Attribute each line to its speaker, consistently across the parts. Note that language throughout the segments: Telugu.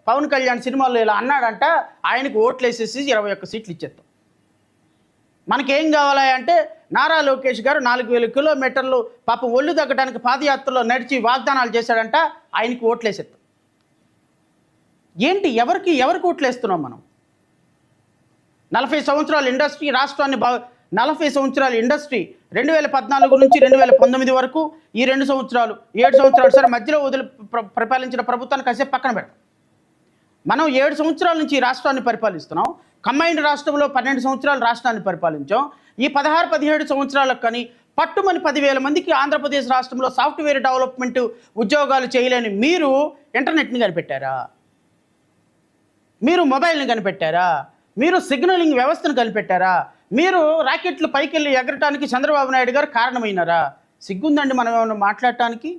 Speaker 1: పవన్ కళ్యాణ్ సినిమాల్లో ఇలా అన్నాడంట, ఆయనకు ఓట్లు వేసేసి 21 సీట్లు ఇచ్చేస్తాం. మనకేం కావాలి అంటే నారా లోకేష్ గారు 4000 కిలోమీటర్లు పాపం ఒళ్ళు తగ్గడానికి పాదయాత్రలో నడిచి వాగ్దానాలు చేశాడంట, ఆయనకి ఓట్లు వేసేస్తాం. ఏంటి ఎవరికి ఓట్లు వేస్తున్నాం మనం? 40 సంవత్సరాల ఇండస్ట్రీ రాష్ట్రాన్ని 40 సంవత్సరాల ఇండస్ట్రీ 2014 నుంచి 2019 వరకు ఈ 2 సంవత్సరాలు 7 సంవత్సరాలు సరే మధ్యలో పరిపాలించిన ప్రభుత్వాన్ని కాసేపు పక్కన పెడతాం. మనం 7 సంవత్సరాల నుంచి ఈ రాష్ట్రాన్ని పరిపాలిస్తున్నాం. కంబైన్డ్ రాష్ట్రంలో 12 సంవత్సరాలు రాష్ట్రాన్ని పరిపాలించాం. ఈ 16-17 సంవత్సరాలకు కానీ పట్టుమని 10,000 మందికి ఆంధ్రప్రదేశ్ రాష్ట్రంలో సాఫ్ట్వేర్ డెవలప్మెంట్ ఉద్యోగాలు చేయలేని మీరు ఇంటర్నెట్ని కనిపెట్టారా? మీరు మొబైల్ని కనిపెట్టారా? మీరు సిగ్నలింగ్ వ్యవస్థను కనిపెట్టారా? మీరు రాకెట్లు పైకి వెళ్ళి ఎగరటానికి చంద్రబాబు నాయుడు గారు కారణమైనారా? సిగ్గుందండి మనం ఏమన్నా మాట్లాడటానికి?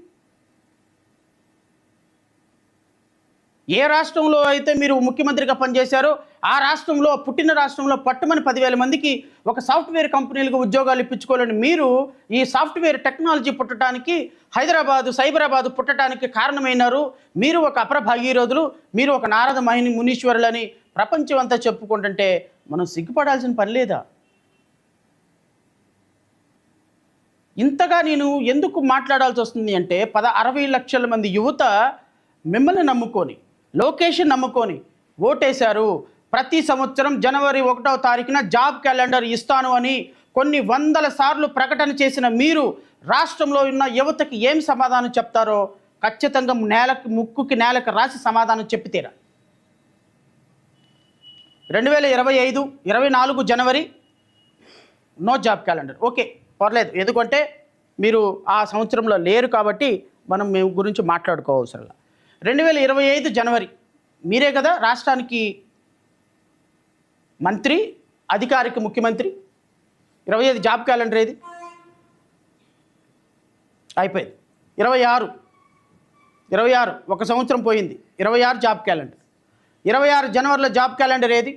Speaker 1: ఏ రాష్ట్రంలో అయితే మీరు ముఖ్యమంత్రిగా పనిచేశారో ఆ రాష్ట్రంలో పుట్టిన రాష్ట్రంలో పట్టుమని 10,000 మందికి ఒక సాఫ్ట్వేర్ కంపెనీలకు ఉద్యోగాలు ఇప్పించుకోవాలని మీరు ఈ సాఫ్ట్వేర్ టెక్నాలజీ పుట్టడానికి హైదరాబాదు సైబరాబాదు పుట్టడానికి కారణమైనారు. మీరు ఒక అపర భాగీరథులు, మీరు ఒక నారద మునీశ్వరులని ప్రపంచం అంతా చెప్పుకుంటుంటే మనం సిగ్గుపడాల్సిన పని లేదా? ఇంతగా నేను ఎందుకు మాట్లాడాల్సి వస్తుంది అంటే 60 లక్షల మంది యువత మిమ్మల్ని నమ్ముకొని లోకేషన్ నమ్ముకొని ఓటేశారు. ప్రతి సంవత్సరం జనవరి 1వ తారీఖున జాబ్ క్యాలెండర్ ఇస్తాను అని కొన్ని వందల సార్లు ప్రకటన చేసిన మీరు రాష్ట్రంలో ఉన్న యువతకి ఏం సమాధానం చెప్తారో ఖచ్చితంగా ముక్కుకి నేలకు రాసి సమాధానం చెప్పితేరా. 2025-24 జనవరి నో జాబ్ క్యాలెండర్. ఓకే, పర్లేదు, ఎందుకంటే మీరు ఆ సంవత్సరంలో లేరు కాబట్టి మనం మేము గురించి మాట్లాడుకోవసరం. 2025 జనవరి మీరే కదా రాష్ట్రానికి మంత్రి, అధికారిక ముఖ్యమంత్రి. 25 జాబ్ క్యాలెండర్ ఏది? అయిపోయింది. 26 ఒక సంవత్సరం పోయింది. 26 జాబ్ క్యాలెండర్. 26 జనవరిలో జాబ్ క్యాలెండర్ ఏది?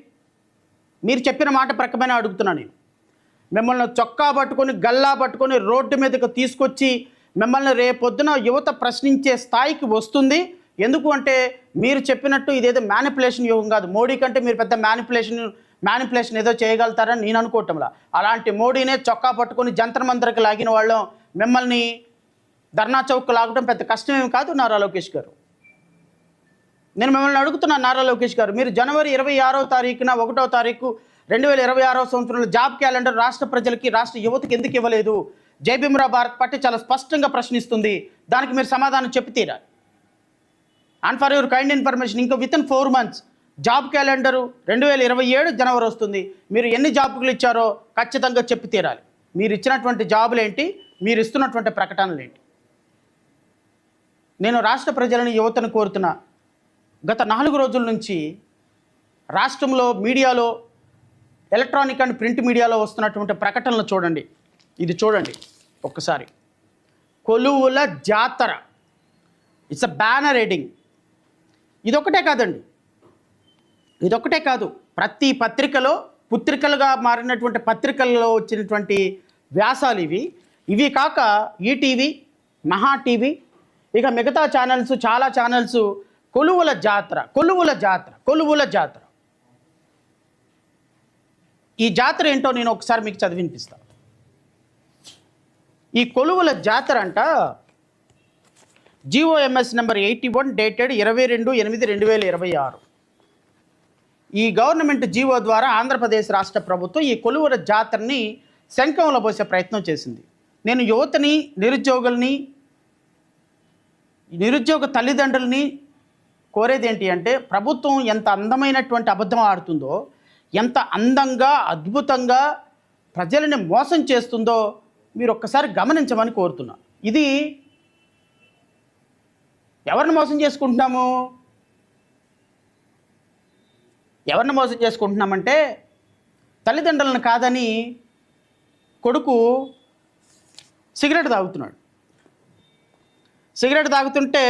Speaker 1: మీరు చెప్పిన మాట ప్రక్కమైన అడుగుతున్నాను నేను. మిమ్మల్ని చొక్కా పట్టుకొని గల్లా పట్టుకొని రోడ్డు మీదకి తీసుకొచ్చి మిమ్మల్ని రేపొద్దున యువత ప్రశ్నించే స్థాయికి వస్తుంది. ఎందుకు అంటే మీరు చెప్పినట్టు ఇదేదో మ్యానిపులేషన్ యుగం కాదు. మోడీ కంటే మీరు పెద్ద మ్యానిపులేషన్ ఏదో చేయగలుగుతారని నేను అనుకోవటంలా. అలాంటి మోడీనే చొక్కా పట్టుకొని జంతర్ మంతర్కి లాగిన వాళ్ళం మిమ్మల్ని ధర్నా చౌక్ లాగడం పెద్ద కష్టమేమి కాదు నారా లోకేష్ గారు. నేను మిమ్మల్ని అడుగుతున్నాను నారా లోకేష్ గారు, మీరు జనవరి 26వ తారీఖున 1వ తారీఖు 2026వ సంవత్సరంలో జాబ్ క్యాలెండర్ రాష్ట్ర ప్రజలకి రాష్ట్ర యువతకి ఎందుకు ఇవ్వలేదు? జై భీమ్రా భారత్ పార్టీ చాలా స్పష్టంగా ప్రశ్నిస్తుంది. దానికి మీరు సమాధానం చెప్పి తీరాలి. And for your kind information, ఇంకా within 4 months job calendar 2027 జనవరి వస్తుంది. మీరు ఎన్ని జాబులు ఇచ్చారో ఖచ్చితంగా చెప్పి తీరాలి. మీరు ఇచ్చినటువంటి జాబులు ఏంటి, మీరు ఇస్తున్నటువంటి ప్రకటనలు ఏంటి? నేను రాష్ట్ర ప్రజలను యువతను కోరుతున్నా, గత 4 రోజుల నుంచి రాష్ట్రంలో మీడియాలో ఎలక్ట్రానిక్ అండ్ ప్రింట్ మీడియాలో వస్తున్నటువంటి ప్రకటనలు చూడండి. ఇది చూడండి ఒక్కసారి. కొలువుల జాతర, ఇట్స్ అ బ్యానర్ హెడ్డింగ్. ఇదొక్కటే కాదండి, ఇదొక్కటే కాదు, ప్రతి పత్రికలో పుత్రికలుగా మారినటువంటి పత్రికల్లో వచ్చినటువంటి వ్యాసాలు ఇవి కాక ఈటీవీ, మహా టీవీ, ఇక మిగతా ఛానల్స్, చాలా ఛానల్స్ కొలువుల జాతర. ఈ జాతర ఏంటో నేను ఒకసారి మీకు చదివినిపిస్తాను. ఈ కొలువుల జాతర అంట GOMS నెంబర్ 81 డేటెడ్ 22/8/2026. ఈ గవర్నమెంట్ జీవో ద్వారా ఆంధ్రప్రదేశ్ రాష్ట్ర ప్రభుత్వం ఈ కొలువుల జాతరని శంఖంలో పోసే ప్రయత్నం చేసింది. నేను యువతని, నిరుద్యోగ తల్లిదండ్రులని కోరేది ఏంటి అంటే, ప్రభుత్వం ఎంత అందమైనటువంటి అబద్ధం ఆడుతుందో, ఎంత అందంగా అద్భుతంగా ప్రజలని మోసం చేస్తుందో మీరు ఒక్కసారి గమనించమని కోరుతున్నా. ఇది ఎవరిని మోసం చేసుకుంటున్నాము? ఎవరిని మోసం చేసుకుంటున్నామంటే, తల్లిదండ్రులను కాదని కొడుకు సిగరెట్ తాగుతున్నాడు. సిగరెట్ తాగుతుంటే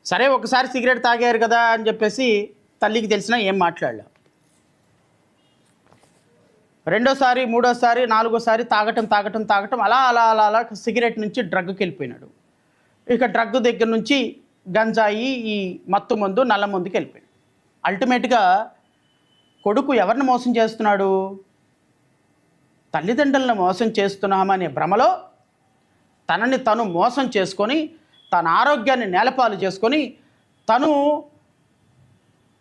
Speaker 1: సరే ఒకసారి సిగరెట్ తాగారు కదా అని చెప్పేసి తల్లికి తెలిసినా ఏం మాట్లాడలే. రెండోసారి, మూడోసారి, నాలుగోసారి తాగటం అలా సిగరెట్ నుంచి డ్రగ్కి వెళ్ళిపోయినాడు. ఇక డ్రగ్ దగ్గర నుంచి గంజాయి, ఈ మత్తు మందు, నల్ల మందుకి వెళ్ళిపోయాడు. అల్టిమేట్గా కొడుకు ఎవరిని మోసం చేస్తున్నాడు? తల్లిదండ్రులను మోసం చేస్తున్నామనే భ్రమలో తనని తను మోసం చేసుకొని, తన ఆరోగ్యాన్ని నేలపాలు చేసుకొని, తను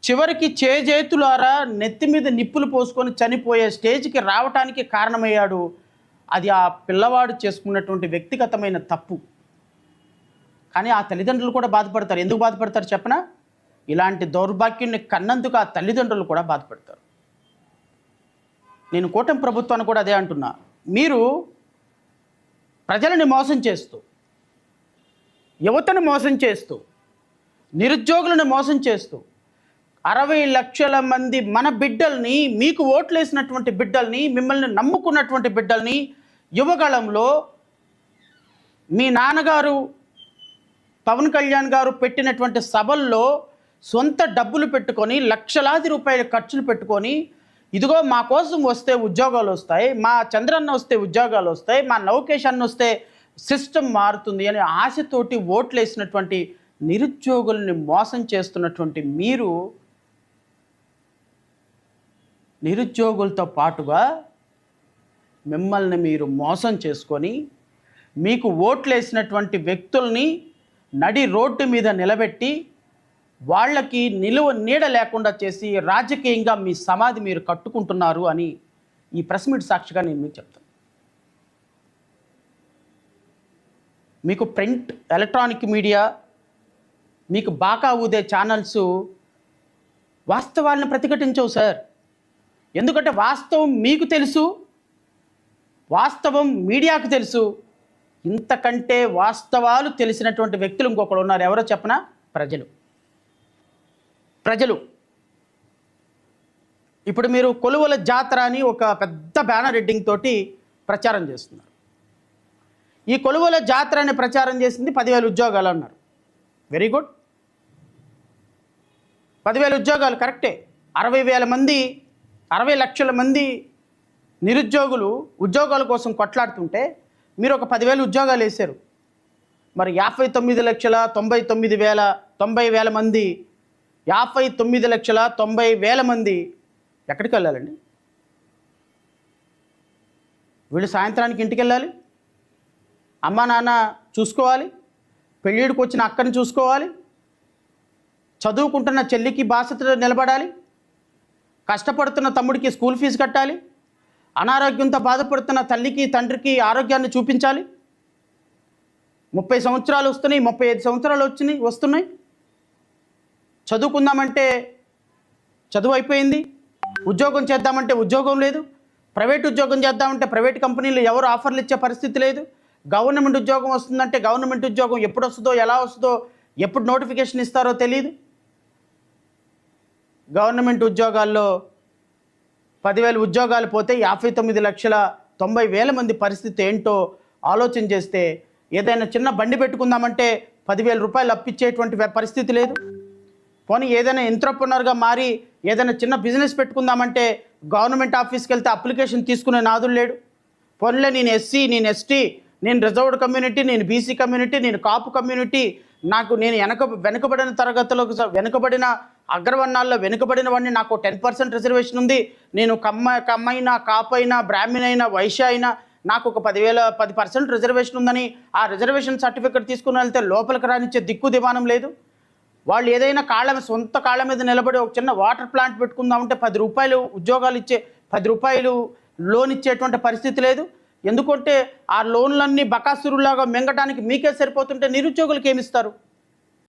Speaker 1: చివరికి చేజేతులారా నెత్తి మీద నిప్పులు పోసుకొని చనిపోయే స్టేజ్కి రావటానికి కారణమయ్యాడు. అది ఆ పిల్లవాడు చేసుకున్నటువంటి వ్యక్తిగతమైన తప్పు. కానీ ఆ తల్లిదండ్రులు కూడా బాధపడతారు. ఎందుకు బాధపడతారు చెప్పనా? ఇలాంటి దౌర్భాగ్యాన్ని కన్నందుకు ఆ తల్లిదండ్రులు కూడా బాధపడతారు. నేను కూటమి ప్రభుత్వాన్ని కూడా అదే అంటున్నా. మీరు ప్రజలని మోసం చేస్తూ, యువతను మోసం చేస్తూ, నిరుద్యోగులను మోసం చేస్తూ 60 లక్షల మంది మన బిడ్డల్ని, మీకు ఓట్లేసినటువంటి బిడ్డల్ని, మిమ్మల్ని నమ్ముకున్నటువంటి బిడ్డల్ని యువగళంలో మీ నాన్నగారు పవన్ కళ్యాణ్ గారు పెట్టినటువంటి సభల్లో సొంత డబ్బులు పెట్టుకొని, లక్షలాది రూపాయల ఖర్చులు పెట్టుకొని, ఇదిగో మా కోసం వస్తే ఉద్యోగాలు వస్తాయి, మా చంద్రన్న వస్తే ఉద్యోగాలు వస్తాయి, మా లోకేష్ అన్న వస్తే సిస్టమ్ మారుతుంది అని ఆశతోటి ఓట్లేసినటువంటి నిరుద్యోగుల్ని మోసం చేస్తున్నటువంటి మీరు, నిరుద్యోగులతో పాటుగా మిమ్మల్ని మీరు మోసం చేసుకొని, మీకు ఓట్లేసినటువంటి వ్యక్తుల్ని నడి రోడ్డు మీద నిలబెట్టి, వాళ్ళకి నీడ లేకుండా చేసి రాజకీయంగా మీ సమాధి మీరు కట్టుకుంటున్నారు అని ఈ ప్రెస్ మీట్ సాక్షిగా నేను మీకు చెప్తాను. మీకు ప్రింట్, ఎలక్ట్రానిక్ మీడియా, మీకు బాకా ఊదే ఛానల్స్ వాస్తవాలను ప్రతిఘటించవు సార్. ఎందుకంటే వాస్తవం మీకు తెలుసు, వాస్తవం మీడియాకు తెలుసు. ఇంతకంటే వాస్తవాలు తెలిసినటువంటి వ్యక్తులు ఇంకొకరు ఉన్నారు. ఎవరో చెప్పనా? ప్రజలు. ఇప్పుడు మీరు కొలువుల జాతర అని ఒక పెద్ద బ్యానర్ హెడ్డింగ్ తోటి ప్రచారం చేస్తున్నారు. ఈ కొలువుల జాతర అని ప్రచారం చేసింది 10,000 ఉద్యోగాలు అన్నారు. వెరీ గుడ్, 10,000 ఉద్యోగాలు కరెక్టే. 60,000 మంది, 60 లక్షల మంది నిరుద్యోగులు ఉద్యోగాల కోసం కొట్లాడుతుంటే మీరు ఒక 10,000 ఉద్యోగాలు వేశారు. మరి 59,90,000 మంది, 59,90,000 మంది ఎక్కడికి వెళ్ళాలండి? వీళ్ళు సాయంత్రానికి ఇంటికి వెళ్ళాలి, అమ్మా నాన్న చూసుకోవాలి, పెళ్ళిడికి వచ్చిన అక్కని చూసుకోవాలి, చదువుకుంటున్న చెల్లికి బాధ్యతలు నిలబడాలి, కష్టపడుతున్న తమ్ముడికి స్కూల్ ఫీజు కట్టాలి, అనారోగ్యంతో బాధపడుతున్న తల్లికి తండ్రికి ఆరోగ్యాన్ని చూపించాలి. 30 సంవత్సరాలు వస్తున్నాయి, 35 సంవత్సరాలు వస్తున్నాయి. చదువుకుందామంటే చదువు అయిపోయింది, ఉద్యోగం చేద్దామంటే ఉద్యోగం లేదు, ప్రైవేట్ ఉద్యోగం చేద్దామంటే ప్రైవేట్ కంపెనీలు ఎవరు ఆఫర్లు ఇచ్చే పరిస్థితి లేదు, గవర్నమెంట్ ఉద్యోగం వస్తుందంటే గవర్నమెంట్ ఉద్యోగం ఎప్పుడు వస్తుందో, ఎలా వస్తుందో, ఎప్పుడు నోటిఫికేషన్ ఇస్తారో తెలియదు. గవర్నమెంట్ ఉద్యోగాల్లో 10,000 ఉద్యోగాలు పోతే 59,90,000 మంది పరిస్థితి ఏంటో ఆలోచన చేస్తే, ఏదైనా చిన్న బండి పెట్టుకుందామంటే 10,000 రూపాయలు అప్పిచ్చేటువంటి పరిస్థితి లేదు. పోనీ ఏదైనా ఎంట్రప్రెన్యూర్గా మారి ఏదైనా చిన్న బిజినెస్ పెట్టుకుందామంటే గవర్నమెంట్ ఆఫీస్కి వెళ్తే అప్లికేషన్ తీసుకునే నాదులు లేడు. పోనీలే నేను ఎస్సీ, నేను ఎస్టీ, నేను రిజర్వ్డ్ కమ్యూనిటీ, నేను బీసీ కమ్యూనిటీ, నేను కాపు కమ్యూనిటీ, నేను వెనుకబడిన తరగతులకు, వెనుకబడిన అగ్రవర్ణాల్లో వెనుకబడిన వాడిని, నాకు 10% రిజర్వేషన్ ఉంది, నేను కమ్మైనా, కాపైనా, బ్రాహ్మణైనా, వైశ్య అయినా నాకు ఒక 10% రిజర్వేషన్ ఉందని ఆ రిజర్వేషన్ సర్టిఫికేట్ తీసుకుని వెళ్తే లోపలికి రానిచ్చే దిక్కు దివానం లేదు. వాళ్ళు ఏదైనా సొంత కాళ్ళ మీద నిలబడి ఒక చిన్న వాటర్ ప్లాంట్ పెట్టుకుందామంటే 10 రూపాయలు ఉద్యోగాలు ఇచ్చే, 10 రూపాయలు లోన్ ఇచ్చేటువంటి పరిస్థితి లేదు. ఎందుకంటే ఆ లోన్లన్నీ బకాసురులాగా మింగటానికి మీకే సరిపోతుంటే నిరుద్యోగులకు ఏమిస్తారు?